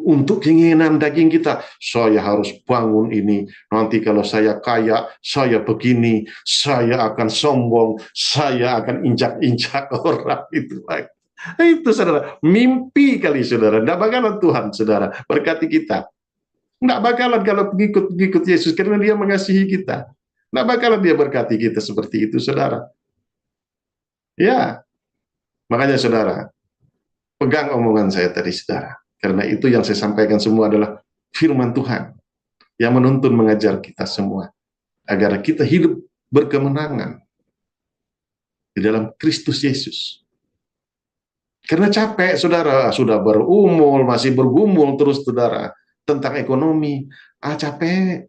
untuk keinginan daging kita, saya harus bangun ini, nanti kalau saya kaya, saya begini, saya akan sombong, saya akan injak-injak orang itu. Itu, saudara, mimpi kali, saudara. Tidak bakalan Tuhan, saudara, berkati kita. Tidak bakalan kalau pengikut Yesus, karena dia mengasihi kita. Tidak bakalan dia berkati kita seperti itu, saudara. Ya, makanya, saudara, pegang omongan saya tadi, saudara. Karena itu yang saya sampaikan semua adalah firman Tuhan yang menuntun mengajar kita semua agar kita hidup berkemenangan di dalam Kristus Yesus. Karena capek, saudara, sudah berumur, masih bergumul terus, saudara, tentang ekonomi. Capek.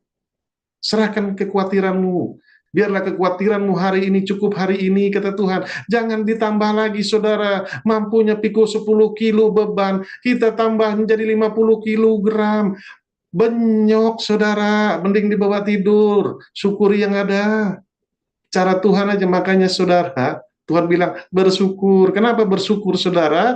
Serahkan kekhawatiranmu. Biarlah kekhawatiranmu hari ini cukup hari ini, kata Tuhan. Jangan ditambah lagi, saudara. Mampunya pikul 10 kilo beban, kita tambah menjadi 50 kilogram. Benyok, saudara. Mending dibawa tidur. Syukuri yang ada. Cara Tuhan aja. Makanya, saudara, Tuhan bilang bersyukur. Kenapa bersyukur, saudara?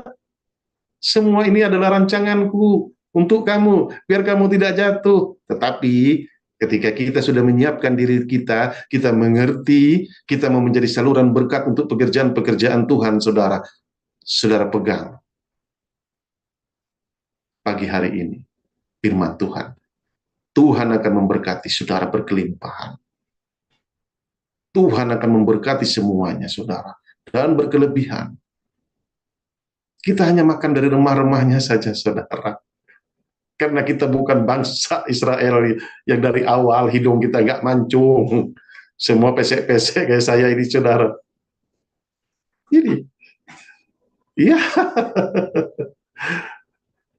Semua ini adalah rancanganku untuk kamu, biar kamu tidak jatuh. Tetapi ketika kita sudah menyiapkan diri kita, kita mengerti, kita mau menjadi saluran berkat untuk pekerjaan-pekerjaan Tuhan, saudara. Saudara pegang pagi hari ini firman Tuhan. Tuhan akan memberkati saudara berkelimpahan. Tuhan akan memberkati semuanya, saudara, dan berkelebihan. Kita hanya makan dari remah-remahnya saja, saudara. Karena kita bukan bangsa Israel yang dari awal hidung kita nggak mancung. Semua pesek-pesek kayak saya ini, saudara. Jadi, iya.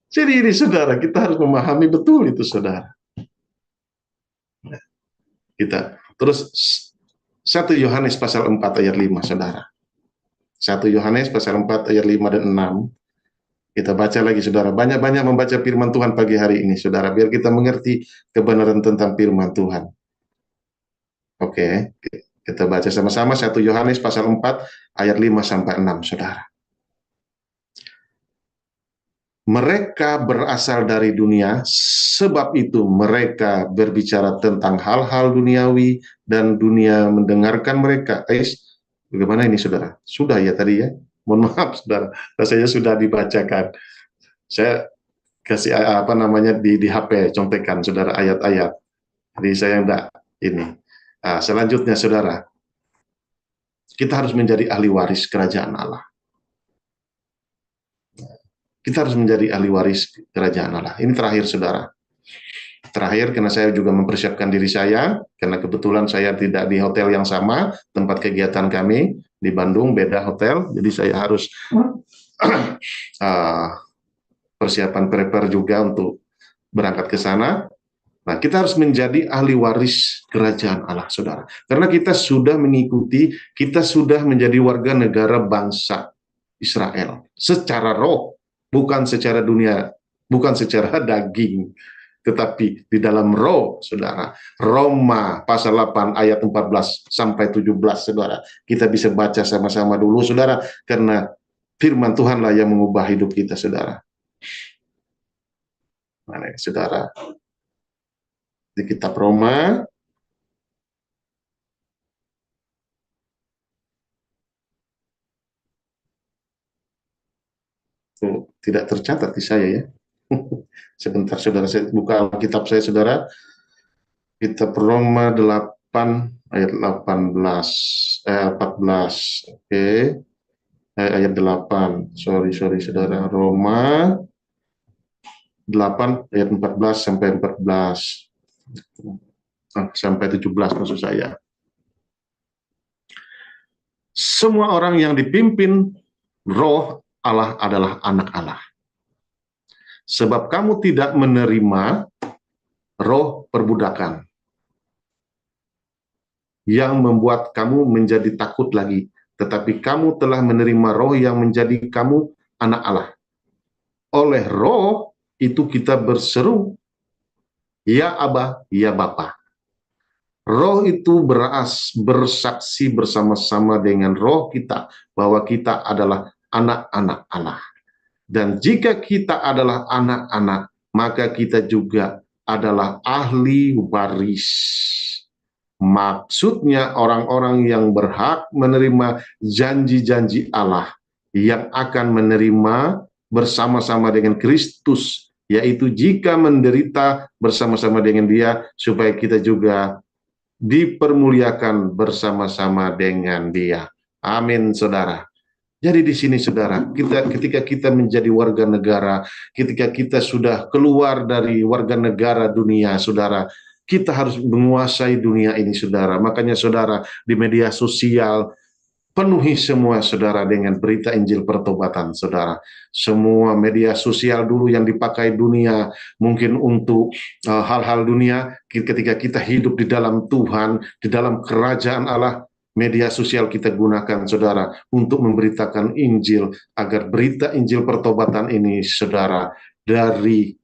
Jadi ini, saudara, kita harus memahami betul itu, saudara. Kita terus 1 Yohanes pasal 4 ayat 5, saudara. 1 Yohanes pasal 4 ayat 5 dan 6. Kita baca lagi, saudara. Banyak-banyak membaca firman Tuhan pagi hari ini, saudara, biar kita mengerti kebenaran tentang firman Tuhan. Oke, kita baca sama-sama 1 Yohanes pasal 4 ayat 5 sampai 6, saudara. Mereka berasal dari dunia, sebab itu mereka berbicara tentang hal-hal duniawi dan dunia mendengarkan mereka. Bagaimana ini, saudara? Sudah ya tadi ya? Mohon maaf, saudara. Rasanya sudah dibacakan. Saya kasih apa namanya di HP contekan, saudara, ayat-ayat. Jadi saya enggak ini. Selanjutnya, saudara, kita harus menjadi ahli waris kerajaan Allah. Kita harus menjadi ahli waris kerajaan Allah. Ini terakhir, saudara. Terakhir, karena saya juga mempersiapkan diri saya, karena kebetulan saya tidak di hotel yang sama, tempat kegiatan kami di Bandung, beda hotel, jadi saya harus persiapan prepare juga untuk berangkat ke sana. Nah, kita harus menjadi ahli waris kerajaan Allah, saudara. Karena kita sudah mengikuti, kita sudah menjadi warga negara bangsa Israel secara roh, bukan secara dunia, bukan secara daging, tetapi di dalam roh, saudara. Roma pasal 8 ayat 14 sampai 17, saudara. Kita bisa baca sama-sama dulu, saudara, karena firman Tuhanlah yang mengubah hidup kita, saudara. Mana, saudara? Di kitab Roma tidak tercatat di saya ya. Sebentar, saudara, saya buka kitab saya, saudara. Kitab Roma 8 ayat 14. Oke. Ayat 8. Sorry, saudara. Roma 8 ayat 14 sampai 14. Sampai 17 maksud saya. Semua orang yang dipimpin roh Allah adalah anak Allah. Sebab kamu tidak menerima roh perbudakan yang membuat kamu menjadi takut lagi, tetapi kamu telah menerima roh yang menjadi kamu anak Allah. Oleh roh itu kita berseru, ya Aba, ya Bapa. Roh itu bersaksi bersama-sama dengan roh kita bahwa kita adalah anak-anak Allah. Dan jika kita adalah anak-anak, maka kita juga adalah ahli waris. Maksudnya orang-orang yang berhak menerima janji-janji Allah yang akan menerima bersama-sama dengan Kristus, yaitu jika menderita bersama-sama dengan Dia, supaya kita juga dipermuliakan bersama-sama dengan Dia. Amin, saudara. Jadi di sini, saudara, ketika kita menjadi warga negara, ketika kita sudah keluar dari warga negara dunia, saudara, kita harus menguasai dunia ini, saudara. Makanya, saudara, di media sosial penuhi semua, saudara, dengan berita Injil pertobatan, saudara. Semua media sosial dulu yang dipakai dunia mungkin untuk hal-hal dunia. Ketika kita hidup di dalam Tuhan, di dalam kerajaan Allah, media sosial kita gunakan, saudara, untuk memberitakan Injil, agar berita Injil pertobatan ini, saudara, dari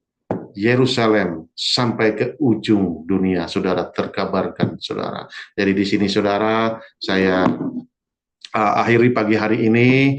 Yerusalem sampai ke ujung dunia, saudara, terkabarkan, saudara. Jadi di sini, saudara, saya akhiri pagi hari ini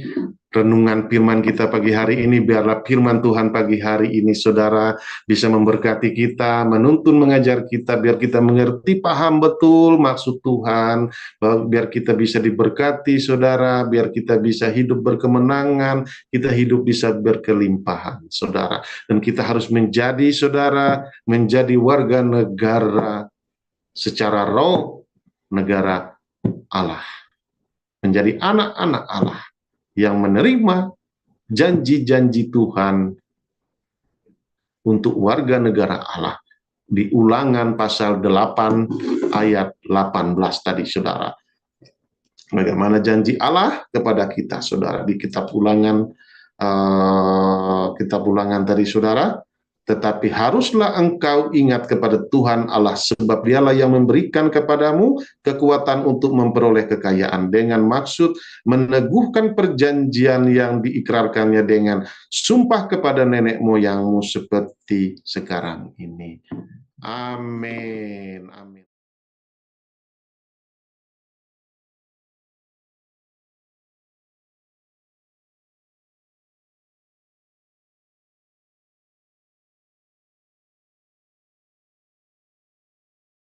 renungan firman kita pagi hari ini. Biarlah firman Tuhan pagi hari ini, saudara, bisa memberkati kita, menuntun, mengajar kita, biar kita mengerti, paham betul maksud Tuhan, biar kita bisa diberkati, saudara, biar kita bisa hidup berkemenangan, kita hidup bisa berkelimpahan, saudara. Dan kita harus menjadi, saudara, menjadi warga negara secara roh, negara Allah. Menjadi anak-anak Allah yang menerima janji-janji Tuhan untuk warga negara Allah. Di Ulangan pasal 8 ayat 18 tadi, saudara. Bagaimana janji Allah kepada kita, saudara, di kitab Ulangan tadi, saudara. Tetapi haruslah engkau ingat kepada Tuhan Allah, sebab Dialah yang memberikan kepadamu kekuatan untuk memperoleh kekayaan, dengan maksud meneguhkan perjanjian yang diikrarkannya dengan sumpah kepada nenek moyangmu seperti sekarang ini. Amin. Amin.